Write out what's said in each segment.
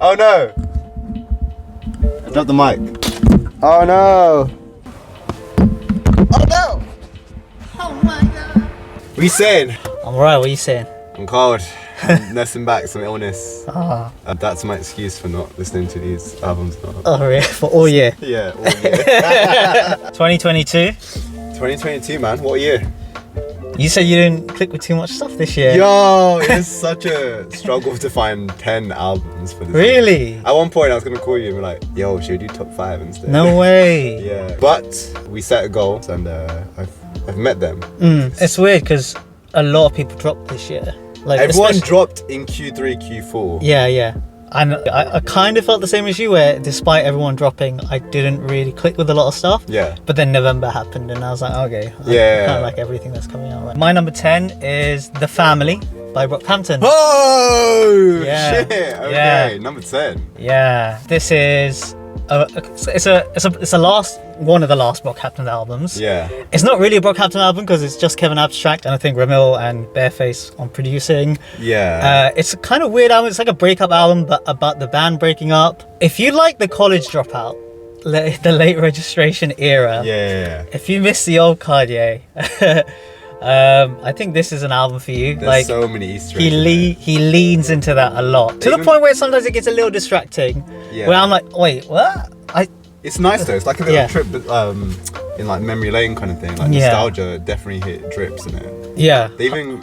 Oh no! I dropped the mic. Oh no! Oh no! Oh my god. What are you saying? I'm alright, what are you saying? I'm cold. I'm nursing back some illness. Ah. That's my excuse for not listening to these albums now. Oh really? For all year? Yeah, all year. 2022? 2022, man. What year? You said you didn't click with too much stuff this year. Yo, it's such a struggle to find 10 albums for this Really? year. At one point I was gonna call you and be like, yo, should we do top 5 instead? No way. Yeah. But we set a goal and I've met them. It's weird because a lot of people dropped this year. Like Everyone dropped in Q3, Q4. Yeah. And I kind of felt the same as you, where despite everyone dropping, I didn't really click with a lot of stuff. Yeah. But then November happened and I was like, okay. Yeah. I kind of like everything that's coming out. Right. My number 10 is The Family by Brockhampton. Oh, Yeah. shit. Okay, Yeah. number 10. Yeah. This is it's a last one of the last Brockhampton albums. Yeah. It's not really a Brockhampton album because it's just Kevin Abstract and I think Ramil and Bareface on producing. Yeah. It's a kind of weird album. It's like a breakup album, but about the band breaking up. If you like the college dropout, the late registration era, Yeah. if you miss the old Kanye, I think this is an album for you. There's like so many Easter eggs. in there. he leans into that a lot to the point where sometimes it gets a little distracting. Yeah. Where I'm like, wait, what? It's nice though. It's like a little Yeah. trip in like memory lane kind of thing. Like Yeah. nostalgia definitely hit drips in it. Yeah. They even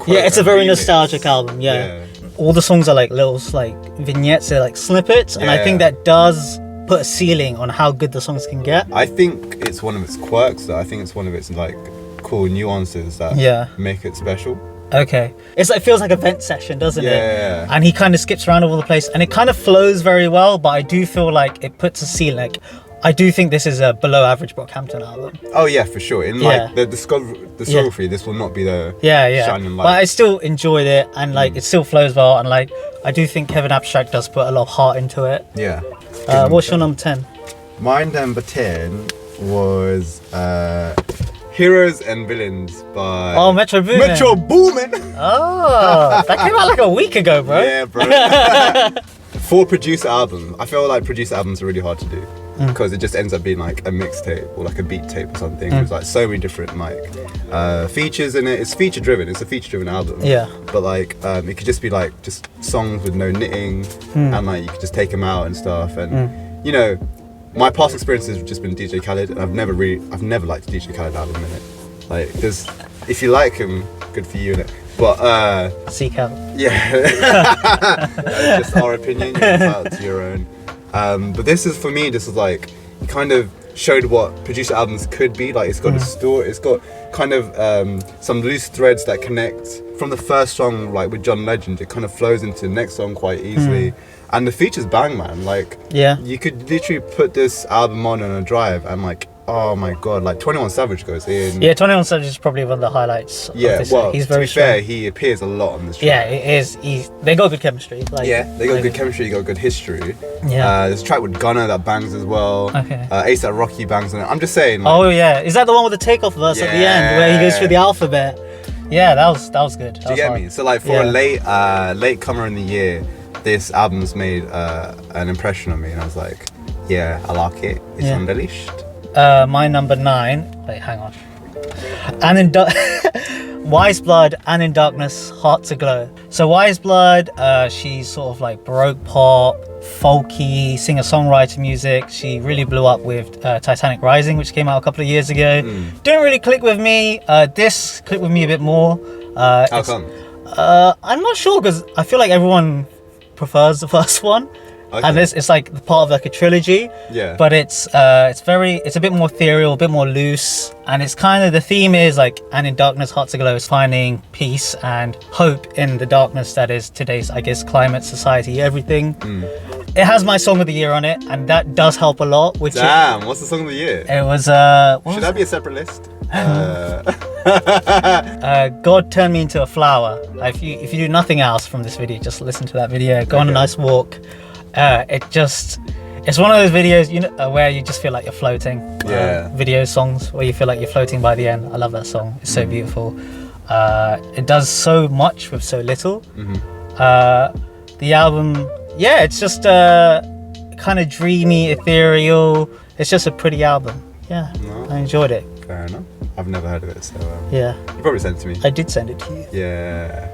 Yeah, it's a very nostalgic album. Yeah. All the songs are like little like vignettes, they're like snippets, and I think Yeah. that does put a ceiling on how good the songs can get. I think it's one of its quirks though. I think it's one of its like cool nuances that make it special. Okay. It feels like a vent session, doesn't it? Yeah. And he kind of skips around all over the place and it kind of flows very well, but I do feel like it puts a ceiling. Like, I do think this is a below average Brockhampton album. Oh yeah, for sure. In like the discography, this will not be the shining light. But I still enjoyed it and like it still flows well and like I do think Kevin Abstract does put a lot of heart into it. Yeah. What's your number 10? My number 10 was Heroes and Villains by Metro Boomin. Metro Boomin. Oh, that came out like a week ago, bro. Yeah, bro. For producer album, I feel like producer albums are really hard to do because it just ends up being like a mixtape or like a beat tape or something. There's like so many different like features in it. It's feature driven. It's a feature driven album. Yeah. But like it could just be like just songs with no knitting and like you could just take them out and stuff. And you know, my past experiences have just been DJ Khaled, and I've never liked a DJ Khaled album in it. Like, if you like him, good for you, innit? But Seek out. Yeah, just our opinion. You're entitled to your own. But this is for me. This is like it kind of showed what producer albums could be. Like, it's got a story. It's got kind of some loose threads that connect. From the first song, like with John Legend, it kind of flows into the next song quite easily. And the features bang, man. Like, you could literally put this album on a drive and like, oh my god, like 21 Savage goes in. Yeah, 21 Savage is probably one of the highlights. Yeah, of this. well, he's very to be fair, he appears a lot on this track. Yeah, it is. They got good chemistry. Like, they got good chemistry. They got good history. Yeah. There's a track with Gunner that bangs as well. Okay. A$AP Rocky bangs on it. I'm just saying. Like, oh yeah, is that the one with the takeoff verse at the end where he goes through the alphabet? Yeah, that was good. Do you get me? So like for a late comer in the year, this album's made an impression on me, and I was like, yeah, I like it. It's unleashed. My number 9. Wait, hang on. And in Wise Blood and In Darkness, Hearts Aglow. So Wise Blood, she's sort of like baroque pop, folky, singer-songwriter music. She really blew up with Titanic Rising, which came out a couple of years ago. Didn't really click with me. This clicked with me a bit more. How come? I'm not sure because I feel like everyone prefers the first one. Okay. And it's like part of like a trilogy. Yeah. But it's a bit more ethereal, a bit more loose, and it's kind of the theme is like, and in darkness, hearts aglow, is finding peace and hope in the darkness that is today's, I guess, climate, society, everything. It has my song of the year on it, and that does help a lot. Which what's the song of the year? It was should that be a separate list? God Turned Me Into a Flower. If you do nothing else from this video, just listen to that video. Go on a nice walk. It's one of those videos, you know, where you just feel like you're floating. Video songs where you feel like you're floating by the end. I love that song. It's so beautiful. It does so much with so little. The album yeah, it's just kind of dreamy, ethereal. It's just a pretty album. Yeah, No. I enjoyed it. Fair enough. I've never heard of it, so Yeah, you probably sent it to me. I did send it to you. Yeah.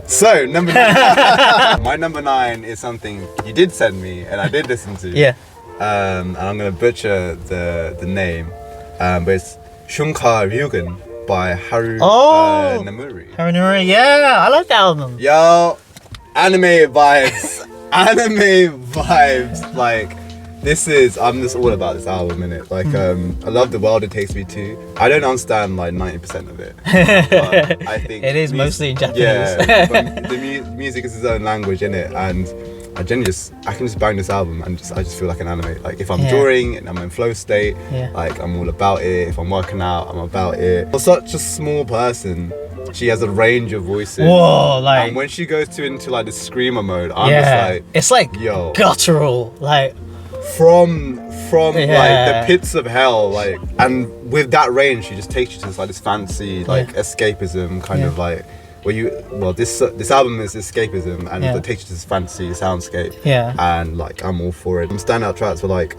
So number 9. My number 9 is something you did send me and I did listen to. Yeah. And I'm gonna butcher the name, but it's Shunka Ryugen by Haru Namuri. Haru, yeah, I like the album. Yo, anime vibes. Anime vibes. Like, I'm just all about this album, innit? Like, I love the world it takes me to. I don't understand like 90% of it. But I think It is mostly in Japanese. Yeah, but the music is its own language, innit? And I can just bang this album and I just feel like an anime. Like if I'm drawing and I'm in flow state, like I'm all about it. If I'm working out, I'm about it. For such a small person, she has a range of voices. Whoa, like, and when she goes into like the screamer mode, I'm just like, it's like yo, guttural, like from like the pits of hell, like, and with that range, she just takes you to like this fancy like escapism kind of like. This album is escapism and it takes you to this fancy soundscape. Yeah. And like I'm all for it. Some standout tracks were like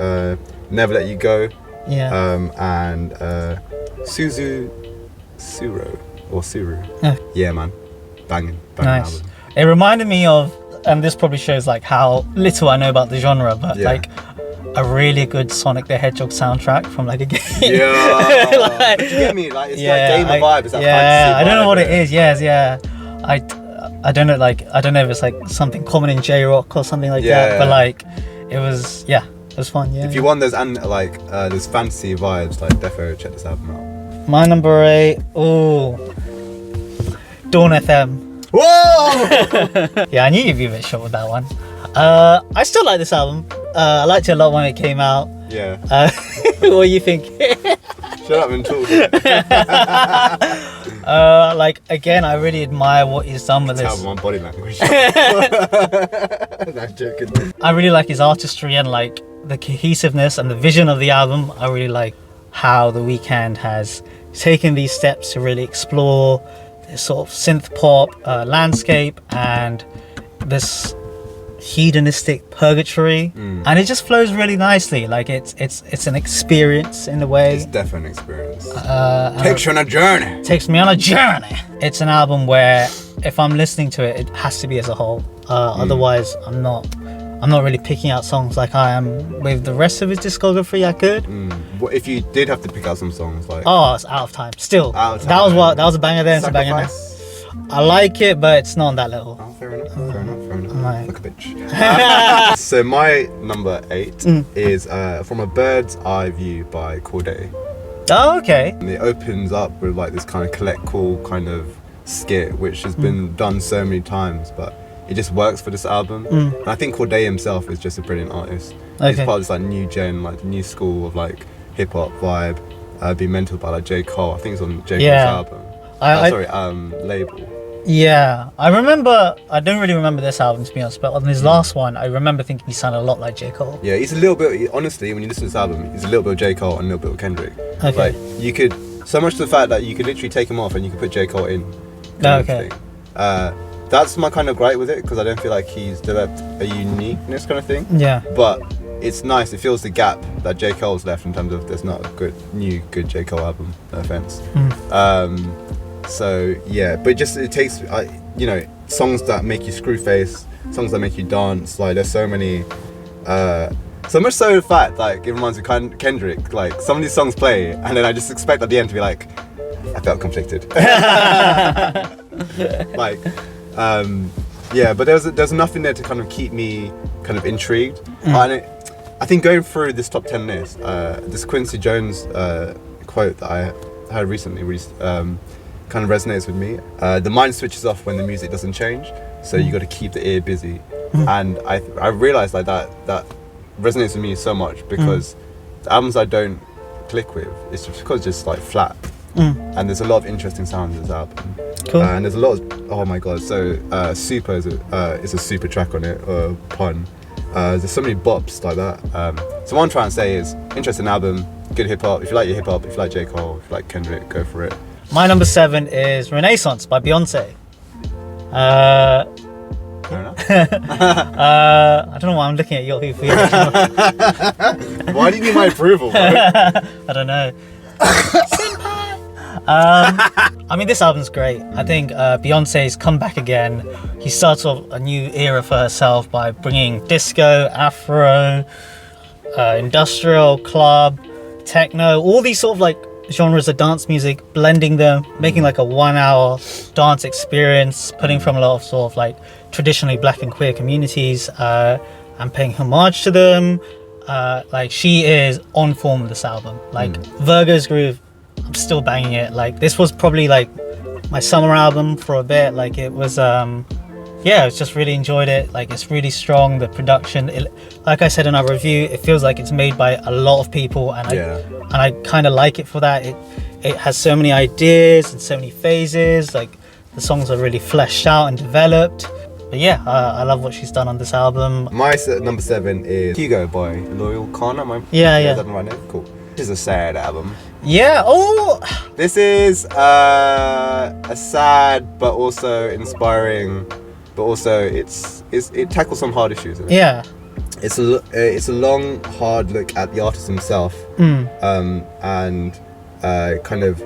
Never Let You Go. Yeah. And Suru. Yeah, man. Banging nice. album. It reminded me of, and this probably shows like how little I know about the genre, but like a really good Sonic the Hedgehog soundtrack from like a game. Yeah. Like, do you get me? Like it's that gamer vibe. It's that fantasy vibe. I don't know what it is. Yeah. I don't know. Like I don't know if it's like something common in J-rock or something like that. But like it was fun. Yeah. If you want those those fantasy vibes, like defo check this album out. My number 8. Ooh, Dawn FM. Whoa! Yeah, I knew you'd be a bit short with that one. I still like this album. I liked it a lot when it came out. Yeah. What do you think? Shut up and talk. Like again, I really admire what he's done with this. Tell my body language. No, joking. I really like his artistry and like the cohesiveness and the vision of the album. I really like how The Weeknd has taken these steps to really explore this sort of synth pop landscape and this hedonistic purgatory, and it just flows really nicely. Like it's an experience in a way. It's definitely an experience. Takes you on a journey. Takes me on a journey. It's an album where if I'm listening to it, it has to be as a whole. Otherwise, I'm not really picking out songs like I am with the rest of his discography. I could. What if you did have to pick out some songs like? Oh, it's Out of Time. Still, Out of Time. That was a banger there. It's a banger now. I like it, but it's not on that level. Oh, fair enough. Like a bitch. So my number 8 is From a Bird's Eye View by Corday. Oh, okay. And it opens up with like this kind of collect call kind of skit, which has been done so many times, but it just works for this album. And I think Corday himself is just a brilliant artist. He's part of this like new gen, like new school of like hip hop vibe, being mentored by like J. Cole. I think it's on J. Cole's album. Label. Yeah, I don't really remember this album to be honest, but on his last one, I remember thinking he sounded a lot like J. Cole. Yeah, he's a little bit, honestly, when you listen to this album, he's a little bit of J. Cole and a little bit of Kendrick. Okay. Like, you could, so much to the fact that you could literally take him off and you could put J. Cole in. Okay. That's my kind of gripe with it, because I don't feel like he's developed a uniqueness kind of thing. Yeah. But it's nice, it fills the gap that J. Cole's left in terms of there's not a good J. Cole album, no offense. So yeah, but it takes songs that make you screw face, songs that make you dance. Like there's so many, so much so in fact, like it reminds me of Kendrick. Like some of these songs play, and then I just expect at the end to be like, I felt conflicted. Like, yeah, but there's nothing there to kind of keep me kind of intrigued. And I think going through this top 10 list, this Quincy Jones quote that I heard recently kind of resonates with me. The mind switches off when the music doesn't change, so you got to keep the ear busy. And I realized like that resonates with me so much, because the albums I don't click with, it's just because it's just like flat. And there's a lot of interesting sounds in this album. Cool. And there's a lot of, oh my god, so Super is a super track on it, pun. There's so many bops like that. So what I'm trying to say is, interesting album, good hip hop. If you like your hip hop, if you like J. Cole, if you like Kendrick, go for it. My number 7 is Renaissance by Beyonce. Fair enough. I don't know why I'm looking at your for your Why do you need my approval, bro? I don't know. I mean, this album's great. I think Beyonce's come back again. He starts off a new era for herself by bringing disco, afro, industrial, club, techno, all these sort of like genres of dance music, blending them, making like a 1 hour dance experience, putting from a lot of sort of like traditionally black and queer communities, and paying homage to them. Like, she is on form with this album. Like, Virgo's Groove, I'm still banging it. Like, this was probably like my summer album for a bit. Like, it was yeah, I just really enjoyed it. Like, it's really strong. The production, like I said in our review, it feels like it's made by a lot of people, and I kind of like it for that. It has so many ideas and so many phases. Like, the songs are really fleshed out and developed. But yeah, I love what she's done on this album. My number 7 is Hugo by Loyal Conor. Yeah. That right now? Cool. This is a sad album. Yeah. Oh. This is a sad but also inspiring. But also, it tackles some hard issues. Isn't it? Yeah. It's a long, hard look at the artist himself, and kind of,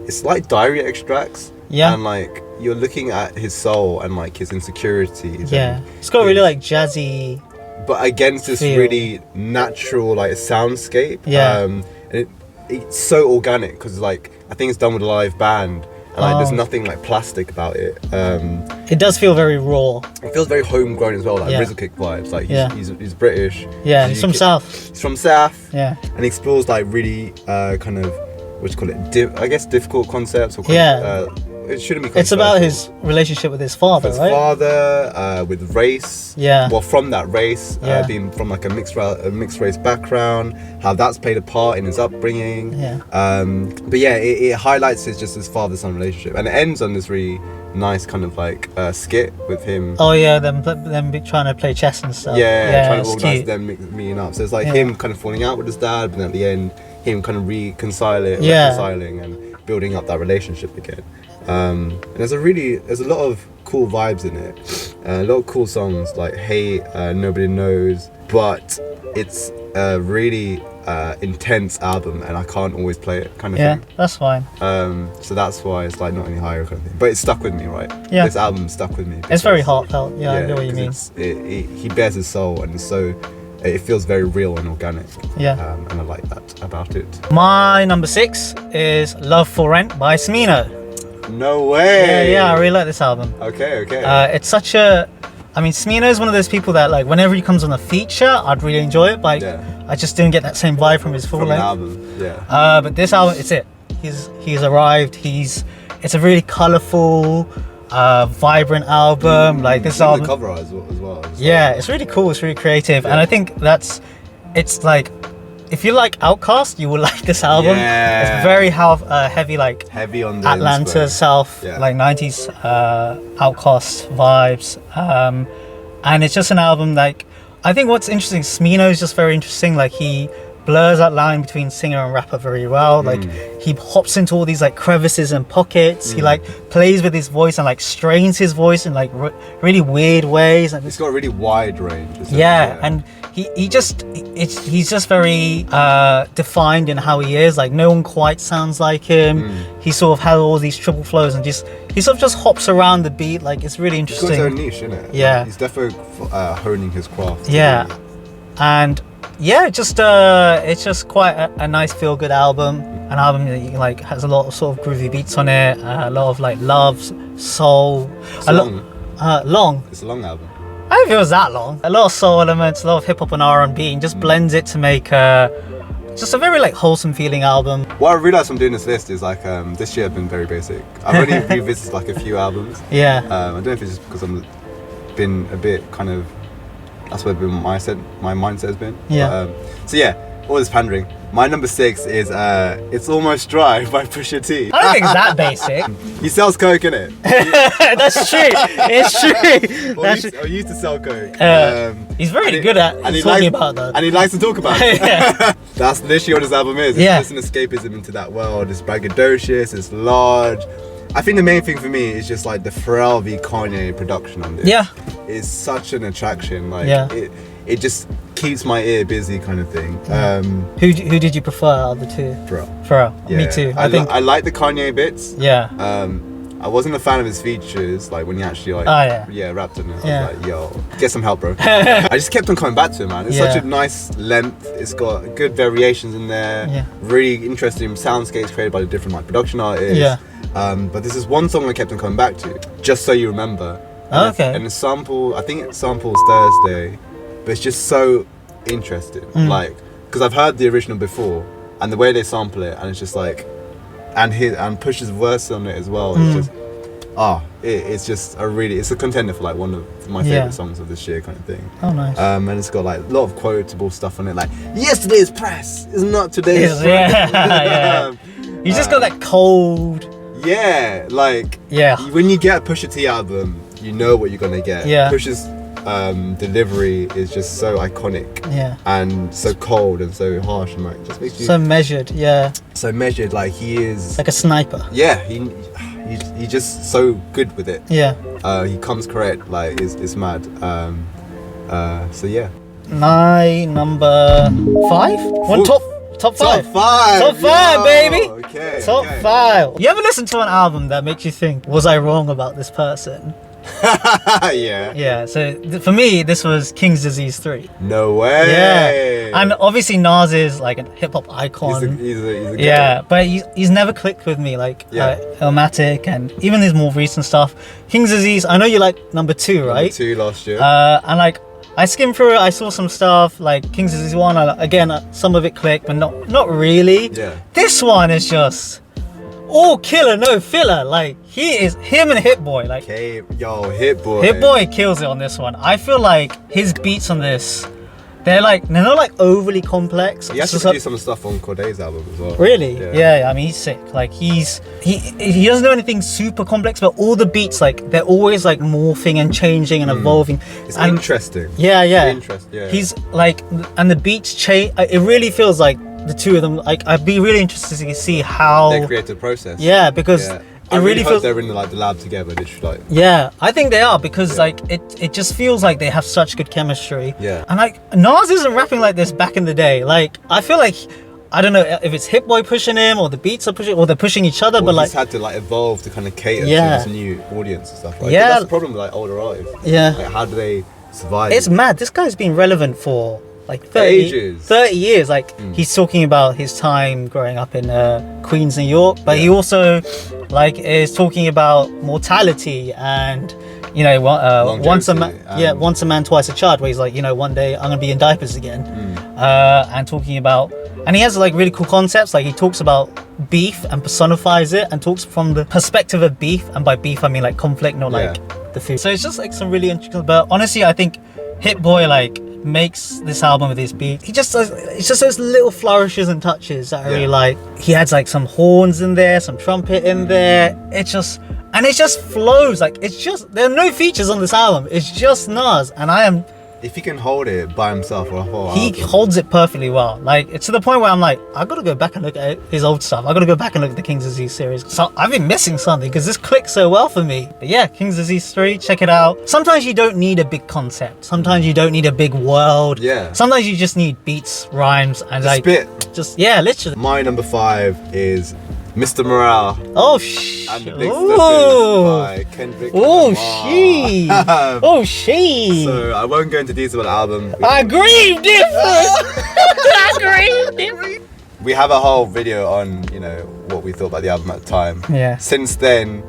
it's like diary extracts. Yeah. And like, you're looking at his soul and like his insecurities. Yeah. It's got really like jazzy. But against this feel. really natural like soundscape. Yeah. And it's so organic because like I think it's done with a live band. And like, there's nothing like plastic about it. It does feel very raw. It feels very homegrown as well, like RZA kick vibes. Like he's British. Yeah, he's from South. He's from South. Yeah. And he explores like really kind of, what do you call it? I guess difficult concepts. Or it shouldn't be. It's about his relationship with his father, his right? father, with race. Yeah. Well, from that race, being from like a mixed race background, how that's played a part in his upbringing. Yeah. But yeah, it highlights his father-son relationship, and it ends on this really nice kind of like skit with him. Oh yeah, them trying to play chess and stuff. Yeah, trying to organise cute. them meeting up. So it's like him kind of falling out with his dad, but then at the end, him kind of reconciling and building up that relationship again. And there's a lot of cool vibes in it, a lot of cool songs like Hey, Nobody Knows, but it's a really intense album and I can't always play it kind of thing. Yeah, that's fine. So that's why it's like not any higher kind of thing, but it's stuck with me, right? Yeah, this album stuck with me. It's very heartfelt. Yeah, I know what you mean. He bears his soul, and it feels very real and organic. Yeah. And I like that about it. My number 6 is Love for Rent by Samina. No way. Yeah, I really like this album. Okay. It's such a, I mean, Samina is one of those people that like whenever he comes on a feature, I'd really enjoy it, but I just didn't get that same vibe from his full length. Album, yeah. But this album, it's it. He's arrived. It's a really colourful, vibrant album. Like this album. The cover art as well. It's really cool. It's really creative, and I think it's like, if you like Outkast, you will like this album. Yeah. It's very heavy on the Atlanta inspo. South, like 90s Outkast vibes. And it's just an album like, I think what's interesting, Smino is just very interesting. Like he blurs that line between singer and rapper very well. Like he hops into all these like crevices and pockets. He like plays with his voice and like strains his voice in like really weird ways. And it's got a really wide range. And he's just very defined in how he is. Like no one quite sounds like him. He sort of has all these triple flows and he sort of just hops around the beat. Like it's really interesting. He's got his own niche, isn't it? Yeah. He's definitely honing his craft. Yeah. And yeah, it's just quite a nice feel-good album. An album that you like has a lot of sort of groovy beats on it. A lot of like love, soul. It's long. Long. It's a long album. I don't think it was that long. A lot of soul elements, a lot of hip hop and R&B, and just blends it to make just a very like wholesome feeling album. What I realised from doing this list is like this year I've been very basic. I've only revisited like a few albums. Yeah. I don't know if it's just because I'm been a bit kind of, that's where my mindset has been. Yeah. But, so yeah, all this pandering. My number 6 is It's Almost Dry by Pusha T. I don't think it's that basic. He sells coke, innit? That's true. It's true. He used to sell coke. He's very good at talking about that. And he likes to talk about it. That's literally what this album is. It's just an escapism into that world. It's braggadocious, it's large. I think the main thing for me is just like the Pharrell v Kanye production on this. Yeah. is such an attraction. Like Yeah. it just keeps my ear busy, kind of thing. Who did you prefer out of the two? Bro. Pharrell. Yeah. Me too. I think. I like the Kanye bits. Yeah. I wasn't a fan of his features, like when he actually like rapped in it. I was like, yo, get some help, bro. I just kept on coming back to it, man. It's such a nice length. It's got good variations in there. Yeah. Really interesting soundscapes created by the different like production artists. Yeah. But this is one song I kept on coming back to, Just So You Remember. And Okay. And the sample, I think it samples Thursday, but it's just so interesting. Like, because I've heard the original before, and the way they sample it, and it's just like, and Push's verse on it as well. It's just, it's just it's a contender for like one of my favorite songs of this year, kind of thing. Oh, nice. And it's got like a lot of quotable stuff on it, like yesterday's press is not today's press. Yeah. You just got that cold. Yeah, like when you get a Pusha T album, you know what you're gonna get. Yeah. Pusha's delivery is just so iconic. Yeah. And so cold and so harsh, and like just makes you So measured. Yeah. so measured. Like he is Like a sniper. Yeah, he's just so good with it. Yeah. He comes correct. Like it's mad. So yeah. My number 5. One Ooh. top 5. Top 5. Top 5, baby. Okay. Top 5. You ever listen to an album that makes you think, was I wrong about this person? Yeah. Yeah, so for me, this was King's Disease 3. No way. Yeah. And obviously Nars is like a hip hop icon. He's a guy. Yeah, but he's never clicked with me, like Illmatic and even his more recent stuff. King's Disease, I know you like number 2, right? Number 2 last year. And like, I skimmed through it, I saw some stuff, like King's Disease 1, again, some of it clicked, but not really. Yeah. This one is just all killer, no filler. Like, him and Hit Boy, like, Okay, yo, Hit Boy. Hit Boy kills it on this one. I feel like his beats on this, they're not like overly complex. He actually produced some stuff on Corday's album as well. Really? Yeah, I mean, he's sick. Like, he doesn't do anything super complex, but all the beats, like, they're always like morphing and changing and evolving. It's and interesting. Yeah. Yeah. He's like, and the beats change. It really feels like the two of them. Like, I'd be really interested to see how their creative process. Yeah, because I really hope feels they're in like the lab together. Literally, like. Yeah, I think they are because like it just feels like they have such good chemistry. Yeah. And like Nars isn't rapping like this back in the day. Like, I feel like, I don't know if it's Hit Boy pushing him or the beats are pushing, or they're pushing each other. Well, but he's like, had to like evolve to kind of cater to this new audience and stuff. Right? Yeah. That's the problem with like older artists. Yeah. Like, how do they survive? it's mad. This guy's been relevant for like 30 years. Like, he's talking about his time growing up in Queens, New York, but he also like is talking about mortality and, you know, once a man, twice a child, where he's like, you know, one day I'm gonna be in diapers again. And talking about, and he has like really cool concepts. Like, he talks about beef and personifies it and talks from the perspective of beef, and by beef I mean like conflict, not like the food. So it's just like some really interesting, but honestly I think Hit Boy like makes this album with his beat. It's just those little flourishes and touches that I really like. He adds like some horns in there, some trumpet in there. It just flows. Like, there are no features on this album. It's just Nars, and if he can hold it by himself for a whole he album. holds it perfectly well. Like, it's to the point where I'm like, I gotta go back and look at his old stuff. I gotta go back and look at the King's Disease series. So I've been missing something because this clicked so well for me. But yeah, King's Disease 3, check it out. Sometimes you don't need a big concept. Sometimes you don't need a big world. Yeah. Sometimes you just need beats, rhymes, and like spit. Just literally. My number 5 is Mr. Morale Oh and the Big Ooh. Steppers by Kendrick Oh Lamar. she. Oh she. So I won't go into detail about the album. I grieve different. I grieve different. We have a whole video on, you know, what we thought about the album at the time. Yeah. Since then,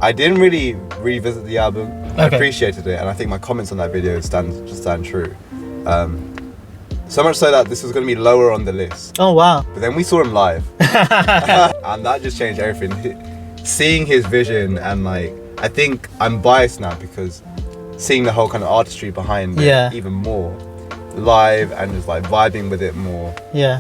I didn't really revisit the album. I Okay. appreciated it, and I think my comments on that video stand true. So much so that this was going to be lower on the list. Oh wow. But then we saw him live, and that just changed everything. Seeing his vision, and like, I think I'm biased now because seeing the whole kind of artistry behind it even more live, and just like vibing with it more,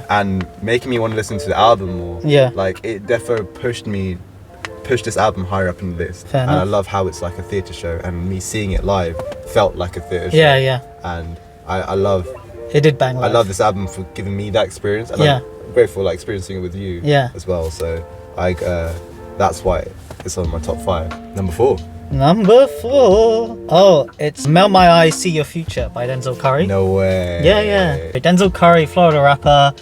and making me want to listen to the album more. Like, it defo pushed this album higher up in the list. Fair and enough. I love how it's like a theatre show, and me seeing it live felt like a theatre show. And I love It did bang live. I love this album for giving me that experience, and I'm grateful like experiencing it with you as well. So that's why it's on my top 5. Number 4. Number 4. Oh, it's Melt My Eyes, See Your Future by Denzel Curry. No way. Yeah. Denzel Curry, Florida rapper.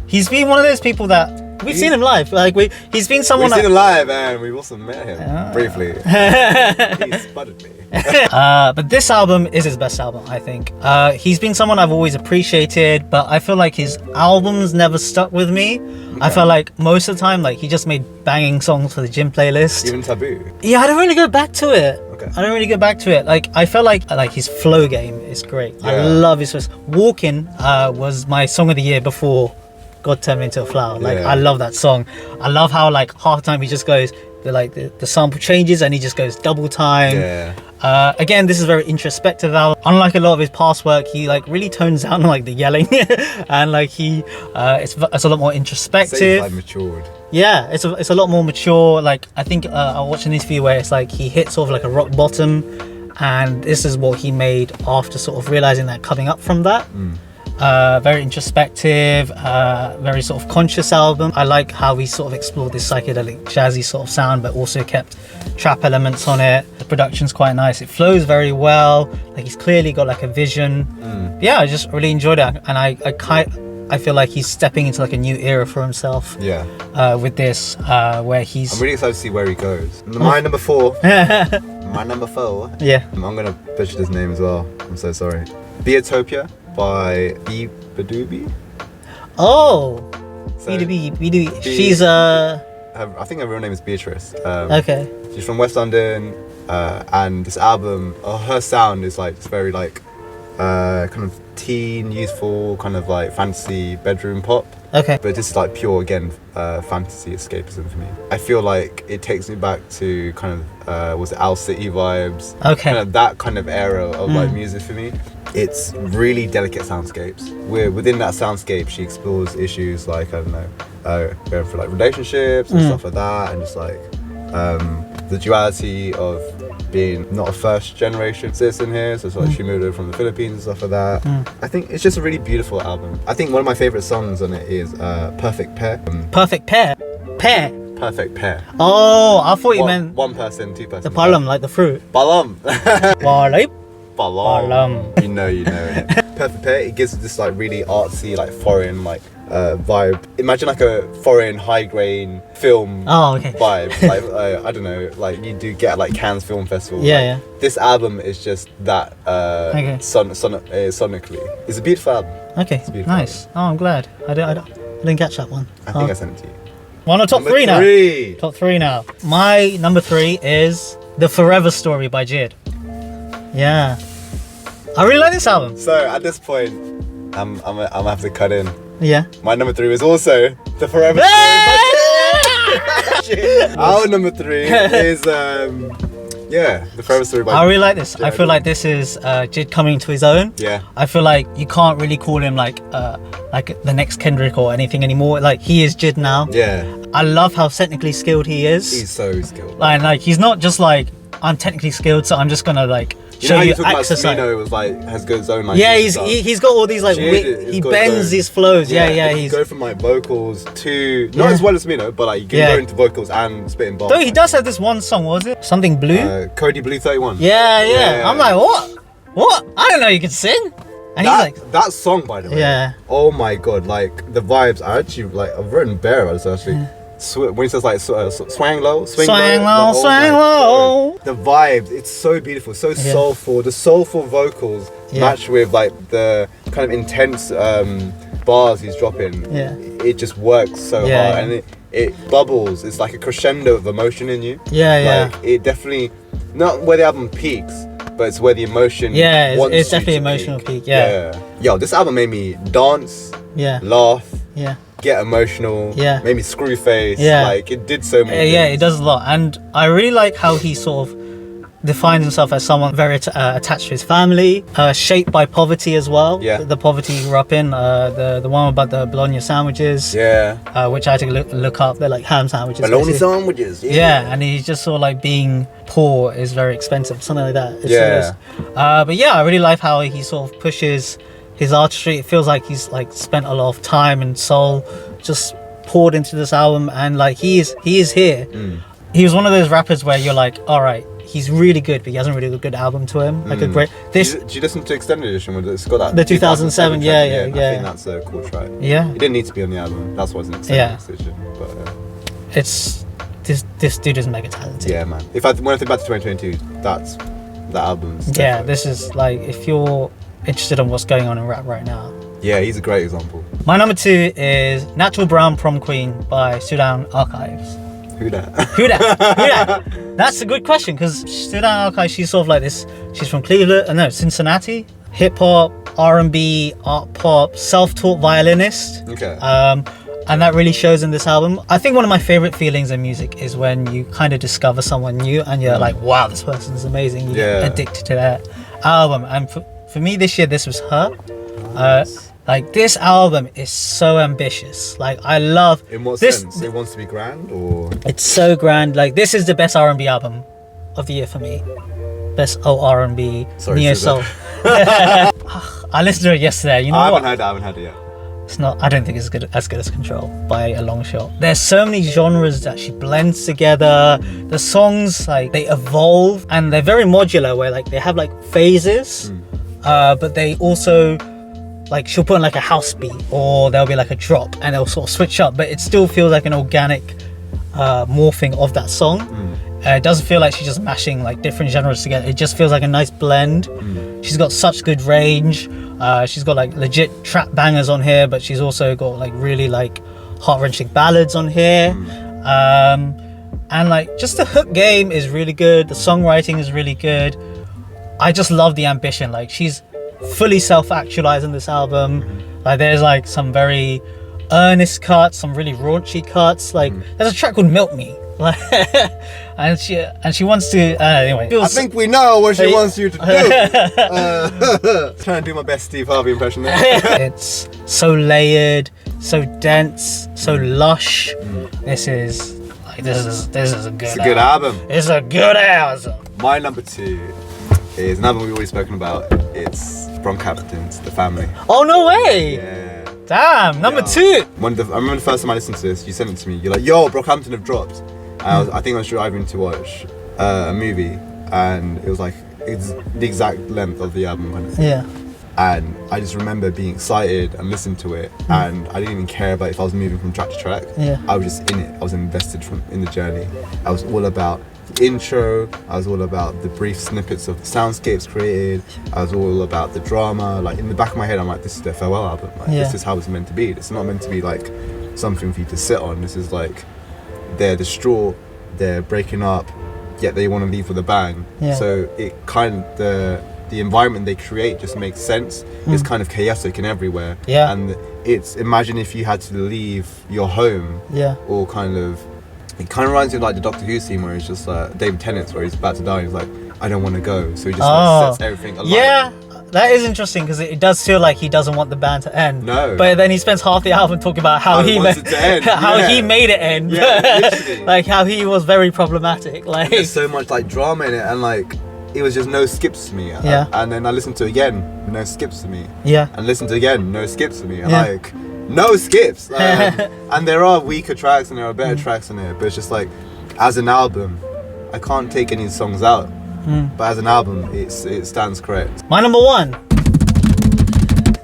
He's been one of those people that we've seen him live. Like he's been someone. We've seen him live, and we've also met him briefly. He spotted me. But this album is his best album, I think. He's been someone I've always appreciated, but I feel like his albums never stuck with me. Okay. I feel like most of the time, like he just made banging songs for the gym playlist. Even Taboo. Yeah, I don't really go back to it. Okay. I don't really go back to it. Like I felt like his flow game is great. Yeah. I love his first. Walking was my song of the year before God Turned Me Into a Flower. Like I love that song. I love how like half the time he just goes the sample changes and he just goes double time. Yeah. Again, this is very introspective album. Unlike a lot of his past work, he like really tones down like the yelling and like it's a lot more introspective. Like matured. Yeah, it's a lot more mature. Like I think I watched an interview where it's like he hit sort of like a rock bottom, and this is what he made after sort of realizing that, coming up from that. Very introspective, very sort of conscious album. I like how he sort of explored this psychedelic jazzy sort of sound, but also kept trap elements on it. The production's quite nice. It flows very well. Like he's clearly got like a vision. Yeah, I just really enjoyed it, and I feel like he's stepping into like a new era for himself. Yeah. With this, where he's. I'm really excited to see where he goes. My number 4. My number 4. Yeah. I'm gonna butcher his name as well. I'm so sorry. Theatopia by B. Oh. So, B. She's I think her real name is Beatrice. Okay. She's from West London, and this album, her sound is like, it's very like kind of teen, youthful, kind of like fantasy bedroom pop. Okay. But this is like pure, again, fantasy escapism for me. I feel like it takes me back to kind of was it Owl City vibes? Okay. Kind of that kind of era of like music for me. It's really delicate soundscapes. Within that soundscape, she explores issues like, I don't know, going through like relationships and stuff like that, and just like the duality of being not a first generation citizen here, so it's like she moved over from the Philippines and stuff like that. I think it's just a really beautiful album. I think one of my favorite songs on it is Perfect Pair. Perfect Pair? Pear? Perfect Pair. Oh, I thought you meant one person, two person. the palm, like the fruit. Balam. Balam. Balam. You know it. Perfect Pair, it gives this like really artsy, like foreign, like vibe. Imagine like a foreign high grain film vibe. Like I don't know, like you do get like Cannes Film Festival. Yeah, like, this album is just that sonically. It's a beautiful album. Okay, nice. Album. Oh, I'm glad. I didn't catch that one. I think I sent it to you. One of top Number 3 now. 3. Top 3 now. My number 3 is The Forever Story by Jid. Yeah. I really like this album. So at this point, I'm gonna have to cut in. Yeah. My number 3 was also The Forever Story. Our number 3 is The Forever Story by I really like this. Jid. I feel like this is Jid coming to his own. Yeah. I feel like you can't really call him like the next Kendrick or anything anymore. Like he is Jid now. Yeah. I love how technically skilled he is. He's so skilled. Like he's not just like, I'm technically skilled, so I'm just gonna like show you exercise. Samina was like has got his own like. Yeah, he's got all these like he bends his flows. Yeah. He's go from like vocals to not as well as Samina, but like you can go into vocals and spitting bars. Though he does have this one song, what was it? Something Blue. Cody Blue 31. Yeah. I'm like, what? I don't know you can sing. And he's like, that song, by the way. Yeah. Oh my god, like the vibes. I've written bare about this actually. Yeah. When he says like swang low, swing low. The vibes, it's so beautiful, so soulful. The soulful vocals match with like the kind of intense bars he's dropping. Yeah. It just works so hard, and it bubbles. It's like a crescendo of emotion in you. Like it definitely, not where the album peaks, but it's where the emotion. Yeah, it's definitely emotional peak. Yeah. Yo, this album made me dance. Yeah. Laugh. Yeah. Get emotional, made me screw face, like it did so many things. It does a lot, and I really like how he sort of defines himself as someone very attached to his family, shaped by poverty as well. The poverty he grew up in, the one about the bologna sandwiches, which I had to look up. They're like ham sandwiches. Bologna sandwiches. And he's just sort of like being poor is very expensive, something like that. But I really like how he sort of pushes his artistry. It feels like he's like spent a lot of time and soul just poured into this album, and like he is here. He was one of those rappers where you're like, all right, he's really good, but he hasn't really got a good album to him. Like a great this. Do you listen to extended edition with it's got that The 2007, track? yeah. I think that's a cool track. Yeah. It didn't need to be on the album. That's why it's an extended edition. But it's this dude is mega talented. yeah, man. When I think back to 2022, that album's Yeah, this is like if you're interested in what's going on in rap right now. Yeah, he's a great example. My number 2 is Natural Brown Prom Queen by Sudan Archives. Who that? Who that? That's a good question because Sudan Archives, she's sort of like this. She's from Cincinnati. Hip hop, R&B, art pop, self-taught violinist. Okay. And that really shows in this album. I think one of my favorite feelings in music is when you kind of discover someone new and you're like, wow, this person's amazing. You get addicted to their album. And for me this year, this was her. Like this album is so ambitious. Like I love In what this. sense? It wants to be grand, or It's so grand. Like this is the best R&B album of the year for me. Best R&B neo soul. I listened to it yesterday. You know I what? haven't heard it yet. It's not. I don't think it's as good as Control by a long shot. There's so many genres that she blends together. The songs like they evolve and they're very modular, where like they have like phases, but they also like she'll put in like a house beat or there'll be like a drop and they'll sort of switch up, but it still feels like an organic morphing of that song. It doesn't feel like she's just mashing like different genres together. It just feels like a nice blend. She's got such good range. She's got like legit trap bangers on here, but she's also got like really like heart-wrenching ballads on here. And like just the hook game is really good. The songwriting is really good. I just love the ambition. Like she's fully self-actualized in this album. Like there's like some very earnest cuts, some really raunchy cuts. Like there's a track called Milk Me. and she wants to anyway. I think we know what she wants you to do. Trying to do my best Steve Harvey impression there. It's so layered, so dense, so lush. This is a good. It's a good album. It's a good album. My number 2 is an album we've already spoken about. It's Brockhampton The Family. Oh no way! Yeah. Damn, number 2. I remember the first time I listened to this, you sent it to me. You're like, yo, Brockhampton have dropped. I think I was driving to watch a movie, and it was like it's the exact length of the album. Yeah. And I just remember being excited and listening to it, and I didn't even care about if I was moving from track to track. Yeah. I was just in it. I was invested in the journey. I was all about the intro. I was all about the brief snippets of the soundscapes created. I was all about the drama. Like in the back of my head, I'm like, this is their farewell album. Like this is how it's meant to be. It's not meant to be like something for you to sit on. This is like they're distraught, they're breaking up, yet they want to leave with a bang. Yeah. So it kind of the environment they create just makes sense. It's kind of chaotic and everywhere. Yeah. And it's imagine if you had to leave your home. Yeah. Or kind of it kind of reminds me of like the Doctor Who scene where it's just David Tennant's where he's about to die and he's like, I don't want to go. So he just like, sets everything alight. Yeah. That is interesting because it does feel like he doesn't want the band to end. No. But then he spends half the album talking about how he wants it to end. he made it end. Yeah, literally. Like how he was very problematic. Like there's so much like drama in it, and like it was just no skips to me. Yeah. And then I listened to it again, no skips to me. Yeah. And listened to it again, no skips to me. And Yeah. like no skips. And there are weaker tracks and there are better tracks in it, but it's just like as an album, I can't take any songs out. But as an album, it stands correct. My number 1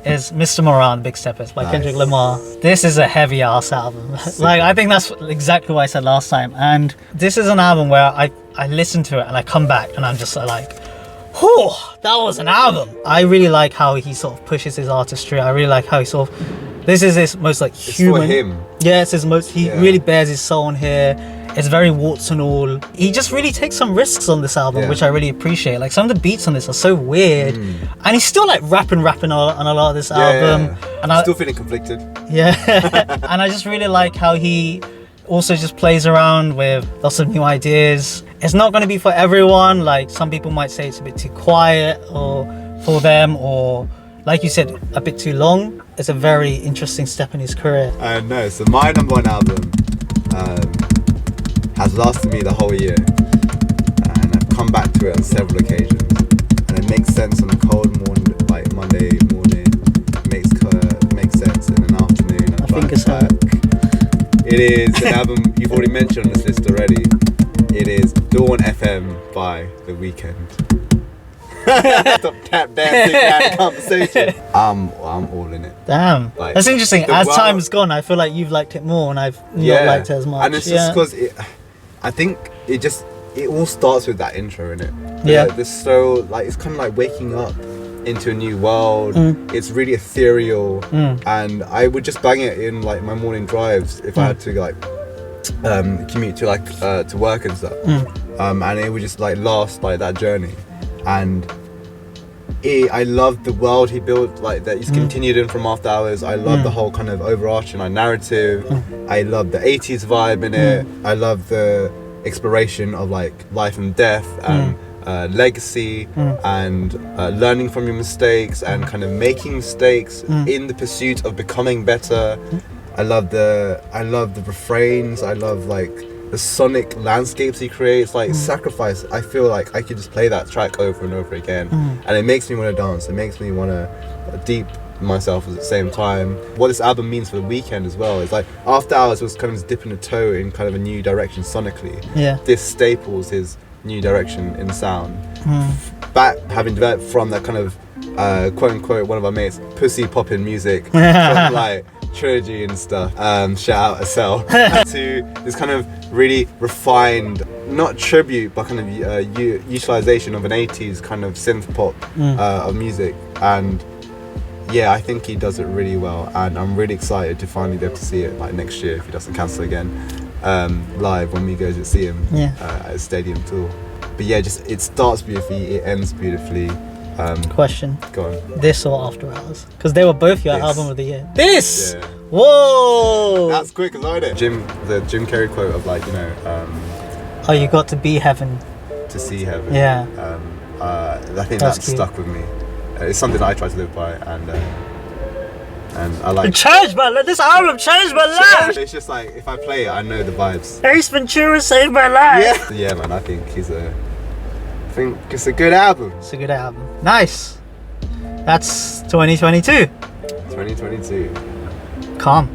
is Mr. Moran, Big Steppers by Kendrick Lamar. This is a heavy ass album. Like I think that's exactly what I said last time. And this is an album where I listen to it and I come back and I'm just like, whew, that was an album. I really like how he sort of pushes his artistry. I really like how he sort of, this is his most like human. It's for him. Yeah, it's his most, he really bears his soul on here. It's very warts and all. He just really takes some risks on this album, which I really appreciate. Like some of the beats on this are so weird, and he's still like rapping on a lot of this album. And I'm still feeling conflicted. Yeah, and I just really like how he also just plays around with lots of new ideas. It's not going to be for everyone. Like some people might say it's a bit too quiet or for them, or like you said, a bit too long. It's a very interesting step in his career. No, so my number 1 album has lasted me the whole year, and I've come back to it on several occasions, and it makes sense on a cold morning, like Monday morning. It makes sense in an afternoon. I think it's back. It is an album you've already mentioned on this list already. it is Dawn FM by The Weeknd. Stop tap dancing that conversation. I'm all in it. Damn, Like, that's interesting. the As world- time's gone, I feel like you've liked it more, and I've not liked it as much. And it's just because I think it all starts with that intro, innit? Yeah. This so like it's kind of like waking up into a new world. It's really ethereal, and I would just bang it in like my morning drives if I had to like commute to like to work and stuff. And it would just like last like that journey. And I love the world he built, like that he's continued in from After Hours. I love the whole kind of overarching like narrative. I love the 80s vibe in it. I love the exploration of like life and death and legacy and learning from your mistakes and kind of making mistakes in the pursuit of becoming better. I love the refrains. I love like the sonic landscapes he creates, like Sacrifice. I feel like I could just play that track over and over again, and it makes me want to dance. It makes me want to deep myself at the same time. What this album means for The Weeknd as well is like After Hours was kind of dipping a toe in kind of a new direction sonically. Yeah. This staples his new direction in sound. Back having developed from that kind of quote unquote one of our mates pussy popping music from like Trilogy and stuff, shout out Acel, to this kind of really refined, not tribute, but kind of utilization of an 80s kind of synth pop of music. And yeah, I think he does it really well, and I'm really excited to finally be able to see it like next year if he doesn't cancel again, live when we go to see him at a stadium tour. But yeah, just it starts beautifully, it ends beautifully. Question. Go on. This or After Hours? Because they were both your This. album of the year. This! Yeah. Whoa! That's quick as I did. The Jim Carrey quote of like, you know, Oh, you got to be heaven. to see heaven. Yeah. I think That's that's cute. stuck with me. It's something that I try to live by, and I like. It changed my life. This album changed my life. It's just like if I play it, I know the vibes. Ace Ventura saved my life. Yeah. Yeah, man. I think I think it's a good album. It's a good album. Nice. That's 2022. 2022. Calm.